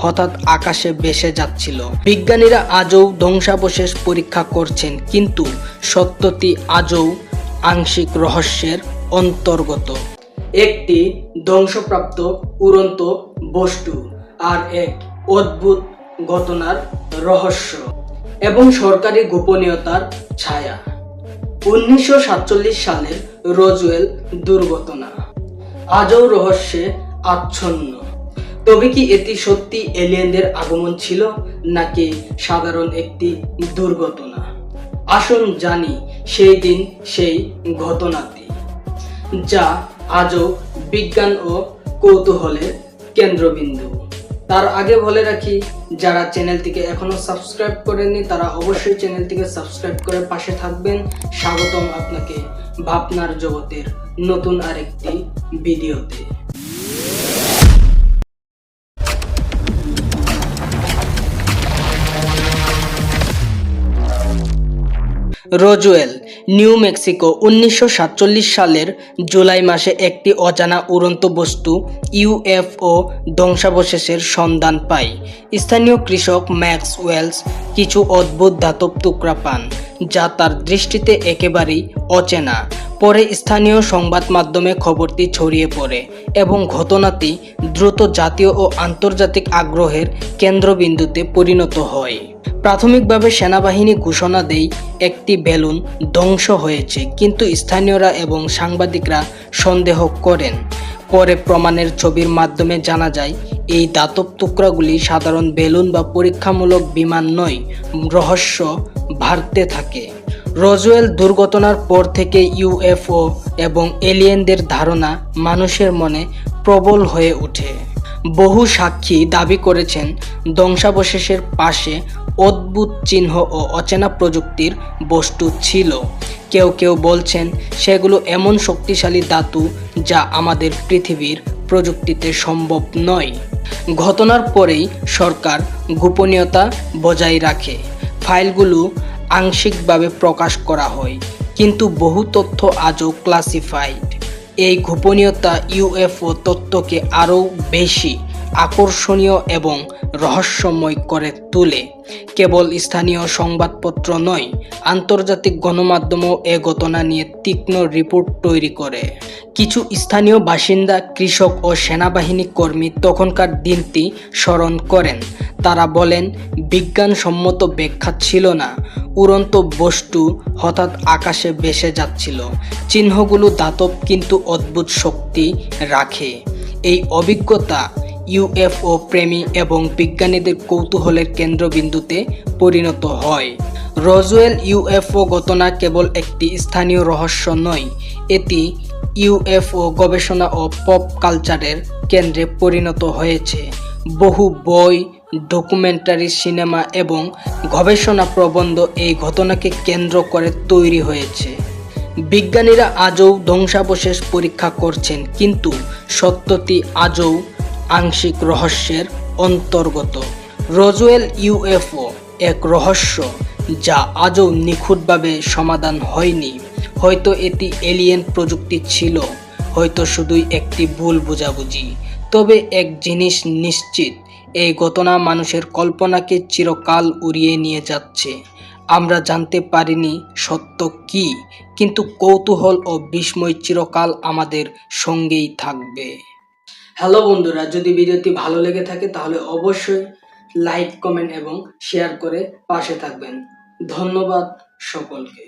হঠাৎ আকাশে ভেসে যাচ্ছিল। বিজ্ঞানীরা আজও ধ্বংসাবশেষ পরীক্ষা করছেন, কিন্তু সত্যটি আজও আংশিক রহস্যের অন্তর্গত। একটি ধ্বংসপ্রাপ্ত উড়ন্ত বস্তু আর এক অদ্ভুত ঘটনার রহস্য এবং সরকারি গোপনীয়তার ছায়া। 1947 সালের রজওয়েল দুর্ঘটনা আজও রহস্যে আচ্ছন্ন। তবে কি এটি সত্যি এলিয়েনদের আগমন ছিল, নাকি সাধারণ একটি দুর্ঘটনা? আসুন জানি সেই দিন, সেই ঘটনাটি, যা আজও বিজ্ঞান ও কৌতূহলের কেন্দ্রবিন্দু। তার আগে বলে রাখি, যারা চ্যানেলটিকে এখনো সাবস্ক্রাইব করেননি তারা অবশ্যই চ্যানেলটিকে সাবস্ক্রাইব করে পাশে থাকবেন। স্বাগতম আপনাকে ভাবনার জগতের নতুন আরেকটি ভিডিওতে। রজওয়েল, নিউ মেক্সিকো। 1947 সালের জুলাই মাসে একটি অজানা উড়ন্ত বস্তু ইউএফও ধ্বংসাবশেষের সন্ধান পায়। স্থানীয় কৃষক ম্যাক্স ওয়েলস কিছু অদ্ভুত ধাতব টুকরা পান, যা তার দৃষ্টিতে একেবারেই অচেনা। পরে স্থানীয় সংবাদ মাধ্যমে খবরটি ছড়িয়ে পড়ে এবং ঘটনাটি দ্রুত জাতীয় ও আন্তর্জাতিক আগ্রহের কেন্দ্রবিন্দুতে পরিণত হয়। প্রাথমিকভাবে সেনাবাহিনী ঘোষণা দেয় একটি বেলুন ধ্বংস হয়েছে, কিন্তু স্থানীয়রা এবং সাংবাদিকরা সন্দেহ করেন। পরে প্রমাণের ছবির মাধ্যমে জানা যায় এই ধাতব টুকরাগুলি সাধারণ বেলুন বা পরীক্ষামূলক বিমান নয়। রহস্য বাড়তে থাকে। রজওয়েল দুর্ঘটনার পর থেকে ইউএফও এবং এলিয়েনদের ধারণা মানুষের মনে প্রবল হয়ে ওঠে। বহু সাক্ষী দাবি করেছেন ধ্বংসাবশেষের পাশে অদ্ভুত চিহ্ন ও অচেনা প্রযুক্তির বস্তু ছিল। কেউ কেউ বলছেন সেগুলো এমন শক্তিশালী ধাতু যা আমাদের পৃথিবীর প্রযুক্তিতে সম্ভব নয়। ঘটনার পরেই সরকার গোপনীয়তা বজায় রাখে। ফাইলগুলো আংশিকভাবে প্রকাশ করা হয়, কিন্তু বহু তথ্য আজও ক্লাসিফাইড। এই গোপনীয়তা ইউএফও তত্ত্বকে আরও বেশি আকর্ষণীয় এবং রহস্যময় করে তোলে। কেবল স্থানীয় সংবাদপত্র নয়, আন্তর্জাতিক গণমাধ্যমও এ ঘটনা নিয়ে তীক্ষ্ণ রিপোর্ট তৈরি করে। কিছু স্থানীয় বাসিন্দা, কৃষক ও সেনাবাহিনী কর্মী তখনকার দিনটি স্মরণ করেন। তারা বলেন, বিজ্ঞানসম্মত ব্যাখ্যা ছিল না। উড়ন্ত বস্তু হঠাৎ আকাশে ভেসে যাচ্ছিল। চিহ্নগুলো ধাতব কিন্তু অদ্ভুত শক্তি রাখে। এই অভিজ্ঞতা ইউএফও প্রেমী এবং বিজ্ঞানীদের কৌতূহলের কেন্দ্রবিন্দুতে পরিণত হয়। রজওয়েল ইউএফও ঘটনা কেবল একটি স্থানীয় রহস্য নয়, এটি ইউএফও গবেষণা ও পপ কালচারের কেন্দ্রে পরিণত হয়েছে। বহু বই, ডকুমেন্টারি, সিনেমা এবং গবেষণা প্রবন্ধ এই ঘটনাকে কেন্দ্র করে তৈরি হয়েছে। বিজ্ঞানীরা আজও ধ্বংসাবশেষ পরীক্ষা করছেন, কিন্তু সত্যটি আজও আংশিক রহস্যের অন্তর্গত। রজওয়েল ইউএফও এক রহস্য যা আজও নিখুঁতভাবে সমাধান হয়নি। হয়তো এটি এলিয়েন প্রযুক্তি ছিল, হয়তো শুধুই একটি ভুল বোঝাবুঝি। তবে এক জিনিস নিশ্চিত, এই ঘটনা মানুষের কল্পনাকে চিরকাল উড়িয়ে নিয়ে যাচ্ছে। আমরা জানতে পারিনি সত্য কি, কিন্তু কৌতূহল ও বিস্ময় চিরকাল আমাদের সঙ্গেই থাকবে। হ্যালো বন্ধুরা, যদি ভিডিওটি ভালো লেগে থাকে তাহলে অবশ্যই লাইক, কমেন্ট এবং শেয়ার করে পাশে থাকবেন। ধন্যবাদ সকলকে।